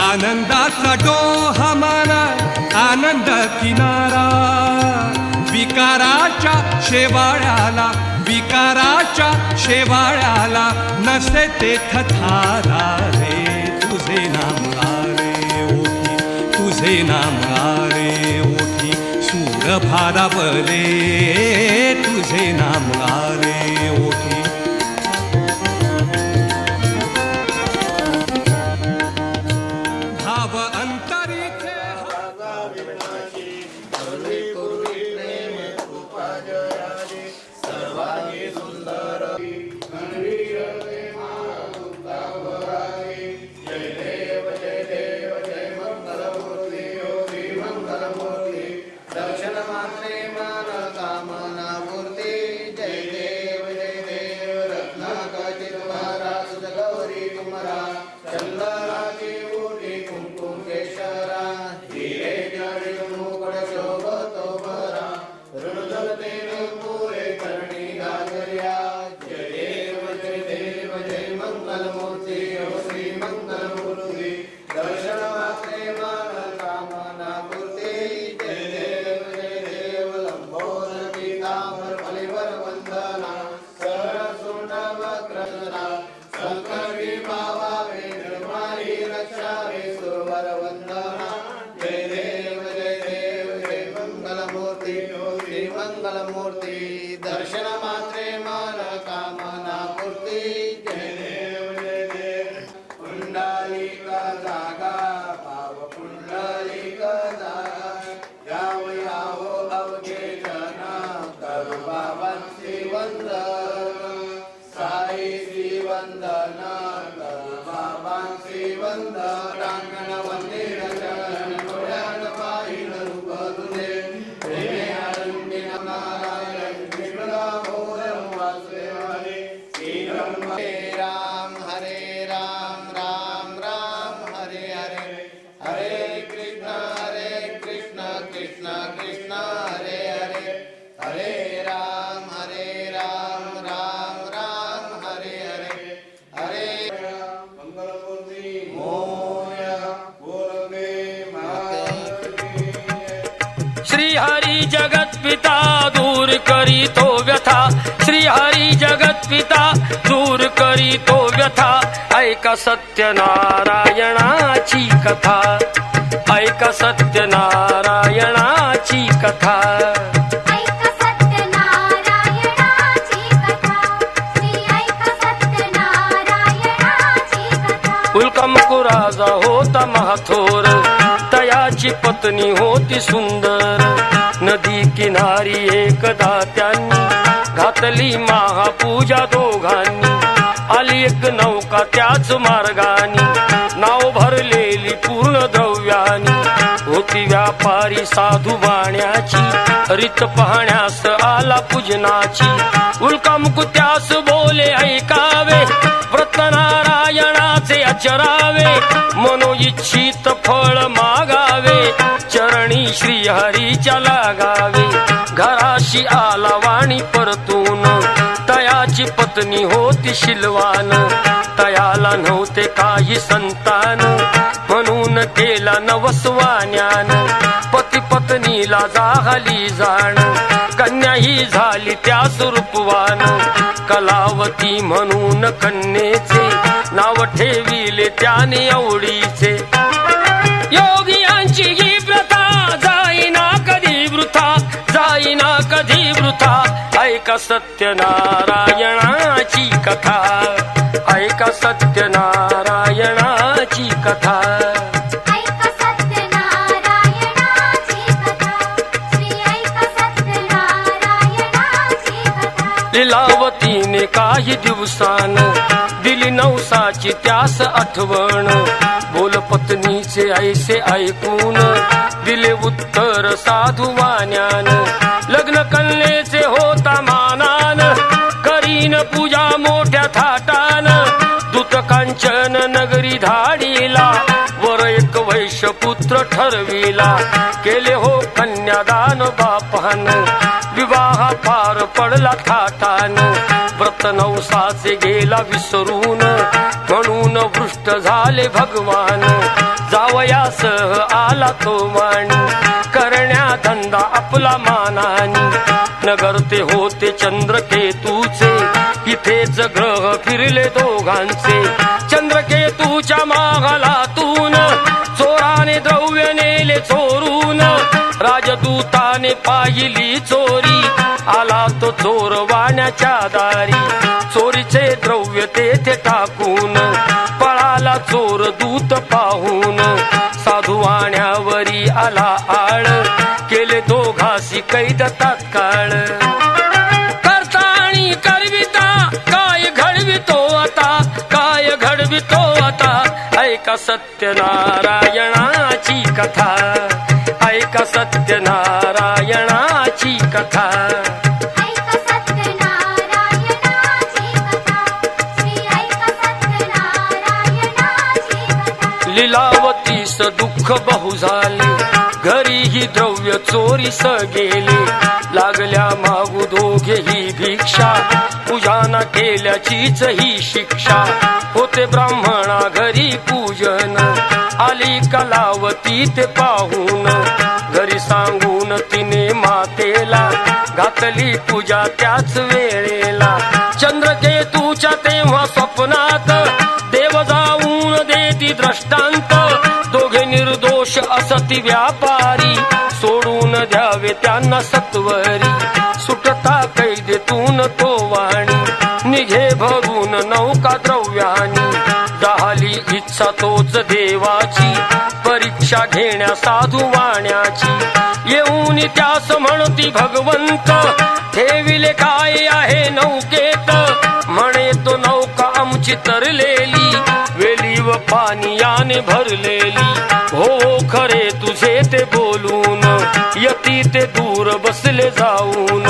[SPEAKER 6] आनंदाचा डोहा मन, आनंद किनारा. विकाराच्या शेवाळ्याला, विकाराच्या शेवाळ्याला नसे तेथ थारा रे तुझे नाम आले ओठी, तुझे नाम आले ओठी, सूर भारावले तुझे नाम आले ओठी. भाव अंतरीचे
[SPEAKER 2] दर्शन मात्रे मन कामना मूर्ती, जय देव जय देव मूर्ती दर्शन मात्रे मन कामना पूर्ती जय देव जय देव पुंडलिका जागा भाव पुंडलिका जागा याव यावो अवघे जना करू बाबांची वंदन साई श्री वंदन करू बाबांची वंदन रांगण मंदिर चरण डोळ्यान पाहिल रूप तुझे प्रेमे आनंदीन नारायण कृष्ण दामोदर वासुदेव हरे राम राम राम हरे हरे हरे कृष्ण कृष्ण कृष्ण हरे हरे हरे राम राम राम हरे हरे हरे मंगलमूर्ती मोया बोलवे
[SPEAKER 5] श्री हरी जगत पिता दूर करी तो व्यथा श्री हरी जगत पिता दूर करी तो व्यथा ऐका सत्यनारायणाची कथा ऐका सत्यनारायणाची कथा
[SPEAKER 3] ऐका सत्यनारायणाची कथा श्री ऐका सत्यनारायणाची कथा
[SPEAKER 5] उल्कमकुराजा होता महाथोर तयाची पत्नी होती सुंदर नदी किनारी एकदा त्यांनी घातली महापूजा दोघांनी आली एक नौका त्याच मार्गानी नाव भरलेली पूर्ण द्रव्यानी होती व्यापारी साधू बाण्याची रीत पाहण्यास आला पूजनाची उल्कामुकुत्यास बोले ऐकावे व्रत नारायणाचे अचरावे मनोइच्छित फळ मागावे चरणी श्री हरीच्या लागावे घराशी आला वाणी परतून तयाची पत्नी होती शिलवान तयाला नव्हते काही संतान म्हणून केला नवसवान्यान पती पत्नीला जाहली जाण कन्या ही झाली त्या रूपवान कलावती म्हणून कन्येचे नाव ठेविले त्याने आवडीचे योगियांची ही प्रथा जाईना कधी वृथा ऐका सत्यनारायणाची कथा ऐका सत्यनारायणाची कथा
[SPEAKER 3] ऐका सत्यनारायणाची कथा श्री ऐका सत्यनारायणाची कथा
[SPEAKER 5] लीलावतीने काही दिवसान दिली नवसाची त्यास आठवण बोल पत्नीचे ऐसे ऐकून दिले उत्तर साधुवान्यान लग्न कन्येचे होता मानान करीन पूजा मोठ्या थाटान दूत कांचन नगरी धाडीला वर एक वैश्य पुत्र ठरविला केले हो कन्यादान बापान विवाह पार पडला थाटान व्रत नवसाचे गेला विसरून म्हणून भ्रष्ट झाले भगवान जावयासह आला तो वाणी करण्या धंदा आपला मानानी नगर ते होते चंद्रकेतूचे इथेच ग्रह फिरले दोघांचे चंद्रकेतूच्या मागलातून चोराने द्रव्य नेले चोरून राजदूताने पाहिली चोरी आला तो चोर वाण्याच्या दारी चोरीचे द्रव्य तेथे टाकून पळाला चोर दूत पाहून साधू वाण्यावरी आला आळ केले दोघासी कैद तात्काळ करता आणि करविता काय घडवितो आता ऐका सत्यनारायणाची कथा ऐका सत्यनारायणाची कथा
[SPEAKER 3] ऐका सत्यनारायणाची कथा श्री ऐका सत्यनारायणाची कथा
[SPEAKER 5] लीलावतीस दुःख बहु झाले घरी ही द्रव्य चोरीस गेले लागल्या मागू दोघेही भिक्षा पूजाना केल्याचीच ही शिक्षा होते ब्राह्मणा घरी पूजन आली कलावती ते पाहून घरी सांगून तिने मातेला घातली पूजा त्याच वेळेला चंद्रकेतूच्या तेव्हा स्वप्नात देव जाऊन देती दृष्टांत दोघे निर्दोष असती व्यापारी सोडून द्यावे त्यांना सत्वरी सुटता कैदेतून तो वाणी निघे भरून नौका द्रव्यानी झाली इच्छा तोच देवाची परीक्षा घेण्या साधू वाण्याची येऊन त्यास म्हणती भगवंत ठेविले काय आहे नौकेत म्हणे तो नौका आमची तरलेली वेली व पाणी याने भरलेली हो खरे तुझे ते बोलून यती ते दूर बसले जाऊन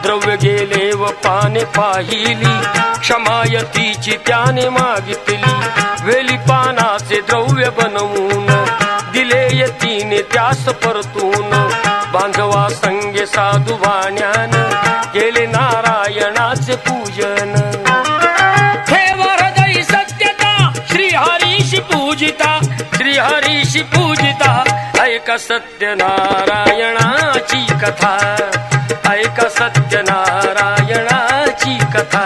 [SPEAKER 5] द्रव्य गेले व पाने पाहिली क्षमायतीची त्याने मागितली वेली पानाचे द्रव्य बनवून दिले यतीने त्यास परतून बांधवा संगे साधू वाण्यान केले नारायणाचे पूजन ठेव हृदयी सत्यता श्रीहरीशी पूजिता श्रीहरीशी पूजिता ऐक सत्यनारायणाची कथा ऐक सत्यनारायणाची कथा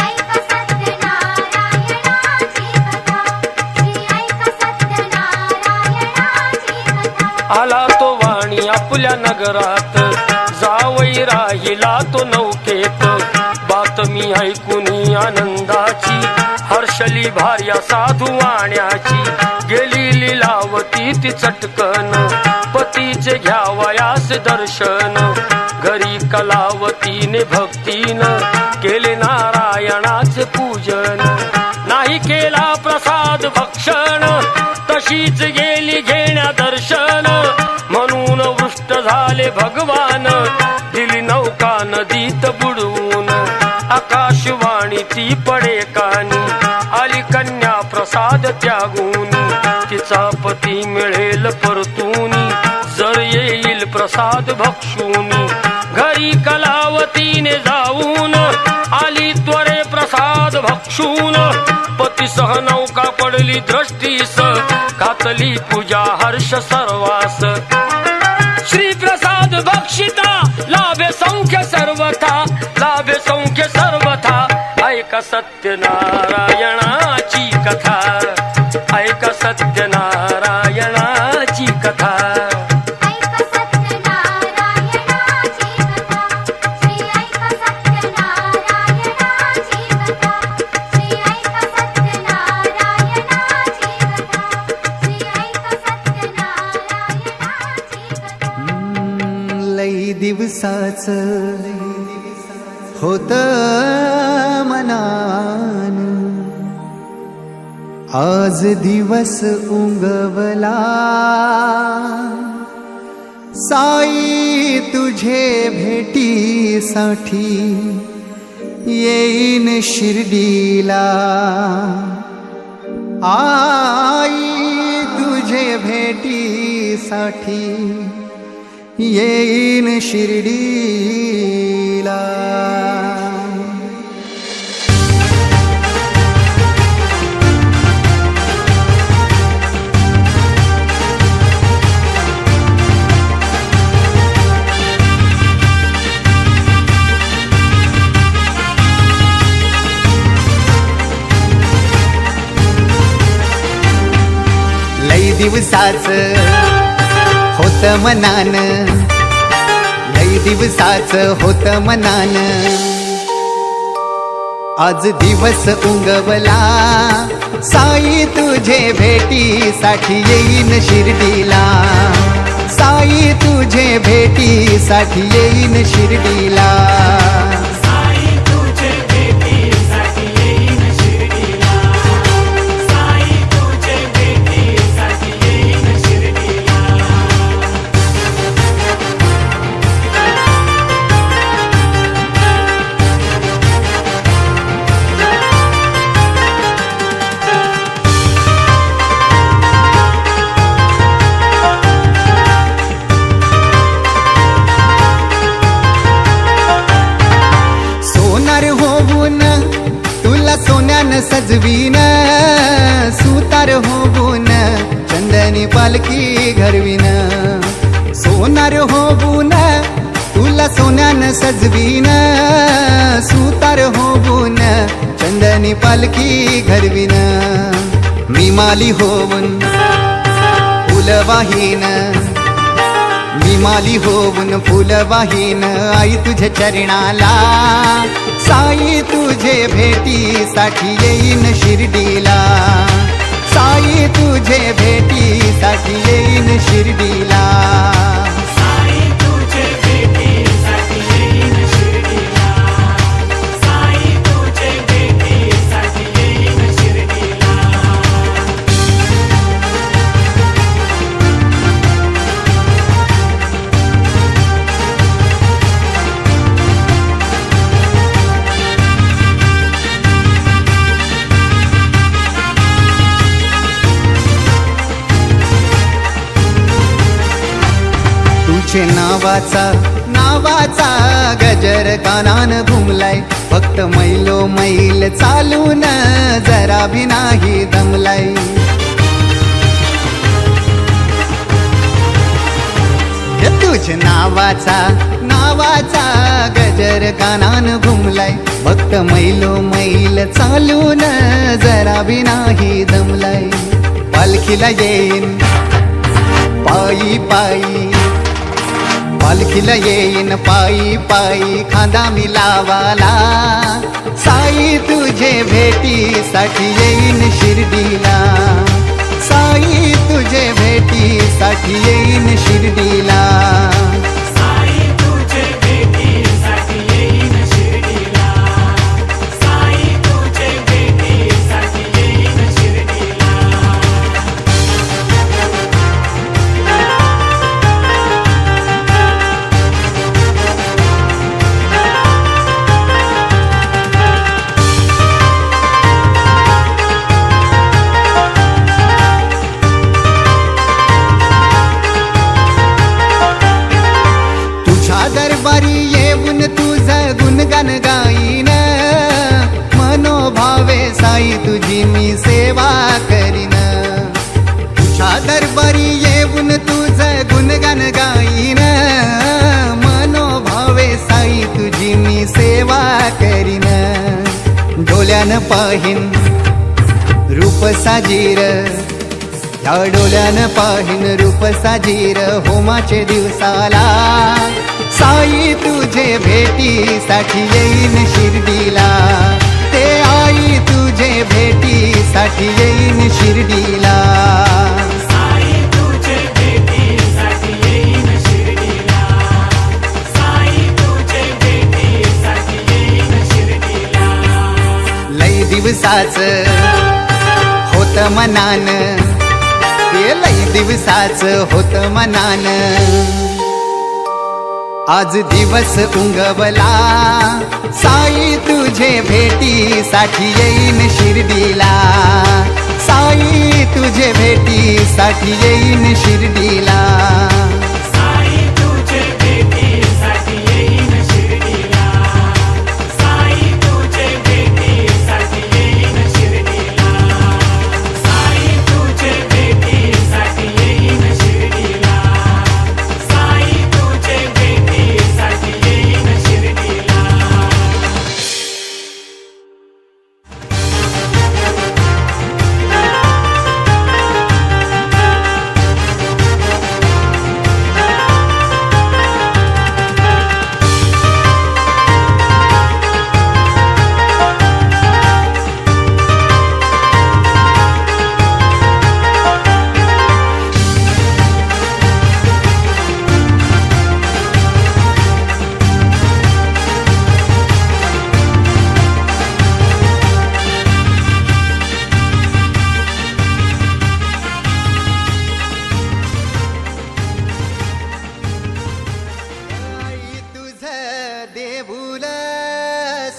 [SPEAKER 3] ऐका सत्यनारायणाची कथा श्री ऐका सत्यनारायणाची कथा
[SPEAKER 5] आला तो वाणी आपल्या नगरात जावई राहिला तो नौकेत बातमी ऐकून आनंदाची हर्षली भार्या साधू वाण्याची गेली लीलावती ती चटकन पतीचे घ्यावयास दर्शन घरी कलावतीने भक्तीनं केले नारायणाचे पूजन नाही केला प्रसाद भक्षण तशीच गेली घेण्या दर्शन म्हणून वृष्ट झाले भगवान दिली नौका नदीत बुडवून आकाशवाणी ती पडे कानी आली कन्या प्रसाद त्यागून तिचा पती मिळेल परतूनी जर येईल प्रसाद भक्षूनी घरी कलावतीने जाऊन आली त्वरे प्रसाद भक्षून पतीसह नौका पडली दृष्टीस घातली पूजा हर्ष सर्वास श्री प्रसाद भक्षिता लाभे संख्य सर्वथा लाभे संख्य सर्वथा ऐक सत्यनारायणाची कथा ऐक सत्यनारायणाची कथा
[SPEAKER 3] ऐका सत्यनारायणाची कथा श्री ऐका सत्यनारायणाची कथा श्री ऐका सत्यनारायणाची कथा श्री ऐका सत्यनारायणाची कथा
[SPEAKER 4] लई दिवसाच होत मनान आज दिवस उंगवला साई तुझे भेटीसाठी येईन शिर्डीला आई तुझे भेटीसाठी येईन शिर्डीला लई दिवसाच होत मनान लई दिवसाच होत मनान आज दिवस उंगवला साई तुझे भेटीसाठी येईन शिर्डीला साई तुझे भेटीसाठी येईन शिर्डीला सोन्यानं सजवीन सुतार होऊन चंदनी पालखी घरवीन सोनार होऊन तुला सोन्यानं सजवीन सुतार होऊन चंदनी पालखी घरवीन मी माली होऊन फुलवाहीन मी
[SPEAKER 7] माली होऊन फुल वाहीन आई तुझ्या चरणाला, साई तुझे भेटीसाठी येईन शिर्डीला, साई तुझे भेटीसाठी येईन शिर्डीला. तुझे नावाचा गजर कानान घुमलाय, फक्त मैलो मैल चालून जरा भी नाही दमलाय. तुझे नावाचा गजर कानान घुमलाय, फक्त मैलो मैल चालून जरा भी नाही दमलाय. पालखीला येईन पायी पायी, पालखीला येईन पायी पायी खांदा मी लावाला, साई तुझे भेटीसाठी येईन शिर्डीला, साई तुझे भेटीसाठी येईन शिर्डीला. दरबारी येऊन तुझं गुणगान गाईन, मनोभावे साई तुझी मी सेवा करीन. तुझ्या दरबारी येऊन तुझं गुणगान गाईन, मनोभावे साई तुझी मी सेवा करीन. डोल्यानं पाहीन रूप साजीर, या डोल्यानं पाहीन रूप साजीर होमाचे दिवसाला, साई तुझे भेटीसाठी येईन शिर्डीला, ते आई तुझे भेटीसाठी येईन शिर्डीला. लई दिवसाचं होत मनान, ते लई दिवसाचं होत मनान, आज दिवस उंगवला, साई तुझे भेटीसाठी येईन शिर्डीला, साई तुझे भेटीसाठी येईन शिर्डीला.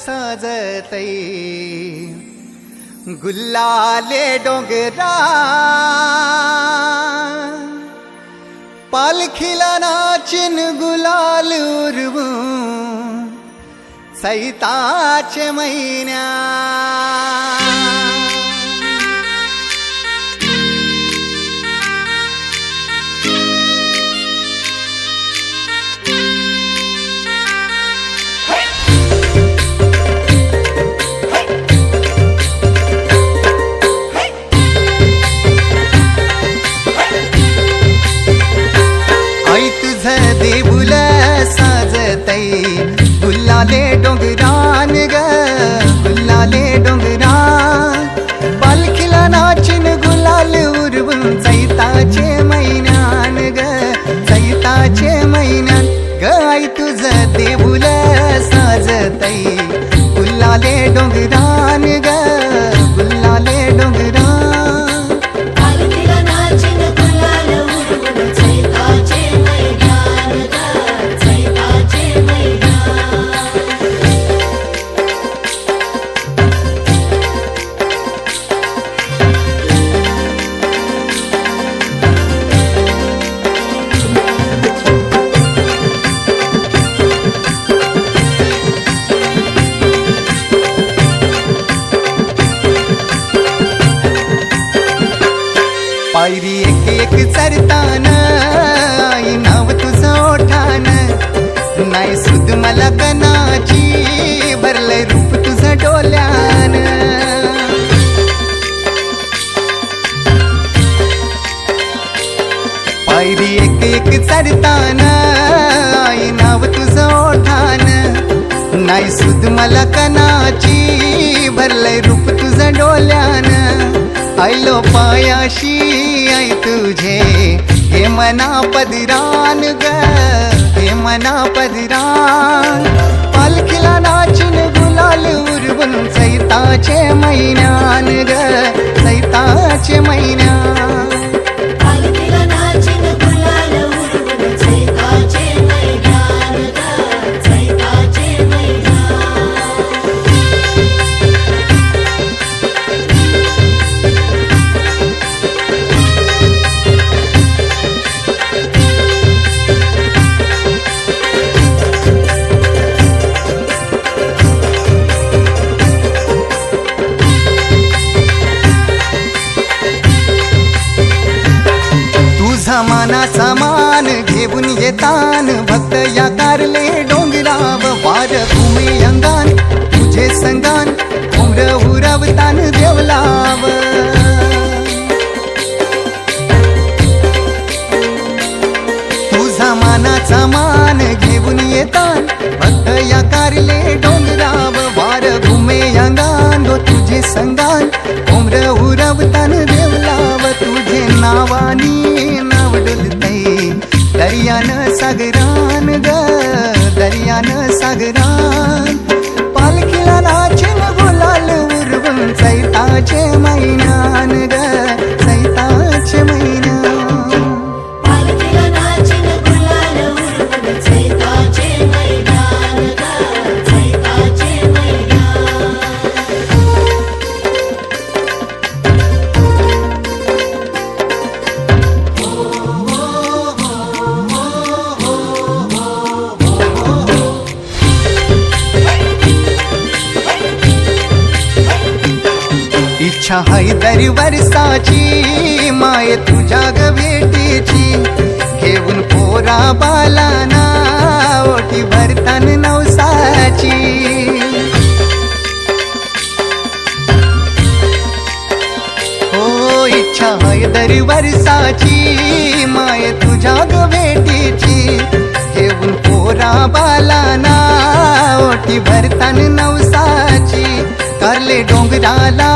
[SPEAKER 7] साजतै गुल्लाले डोंगरा, पालखीला नाचिन गुलाल उरवून सैताचे महिन्या. आई तुझ तुझं देऊळ साजतई गुल्लाले डोंगरान ग गुल्लाले डोंगरान पालखीला नाचिन गुलाल उरवून चैताचे महिन्यान ग चैताचे महिन्यान ग आई तुझं देऊळ साजतई गुल्लाले डोंगरान ग गुल्लाले डोंगरान
[SPEAKER 2] पालखीला नाचिन गुलाल उडवून चैताचे मैदान ग चैताचे मैदान
[SPEAKER 7] पायरी एक एक चरतान आई नाव तुझं ओठान नाही सुद मला कनाची भरलंय रूप तुझं डोल्यान पायरी एक एक चरतान आई नाव तुझं ओठान नाही सुद मला कनाची भरलंय रूप तुझं डोल्यान आयलो पायाशी आई तुझे हे मना पदरान ग हे मना पदरान पालखीला नाचून गुलाल उरवून चैताचे महिन्यान ग चैताचे महिन्यान
[SPEAKER 2] पालखीला नाचिन गुलाल उडवून चैताचे मैदान ग चैताचे मैदान
[SPEAKER 7] तुझा मानाचा मान घेऊन येतान भक्त या कारले डोंगराव वार घुमे अंगान तुझे संगान उमर उरवतान देवलाव तुझा मानाचा मान घेऊन येतान भक्त या कारले डोंगराव वार घुमे अंगान गो तुझे संगान उमर उरवतान देवलाव तुझे नावानी नाव डुलतई दर्यान सागरान ग दर्यान सागरान पालखीला नाचिन गुलाल उरवून चैताचे महिन्यान ग चैताचे महिन्यान
[SPEAKER 2] पालखीला नाचिन गुलाल उडवून चैताचे मैदान ग चैताचे मैदान
[SPEAKER 7] इच्छा हाय दरी वर्षाची माय तुझ्या ग भेटीची घेऊन पोरा बालाना ओटी भरतान नवसाची हो इच्छा हाय दरी वर्षाची माय तुझ्या ग भेटीची घेऊन पोरा बालाना ओटी भरतान नवसाची कारले डोंगराला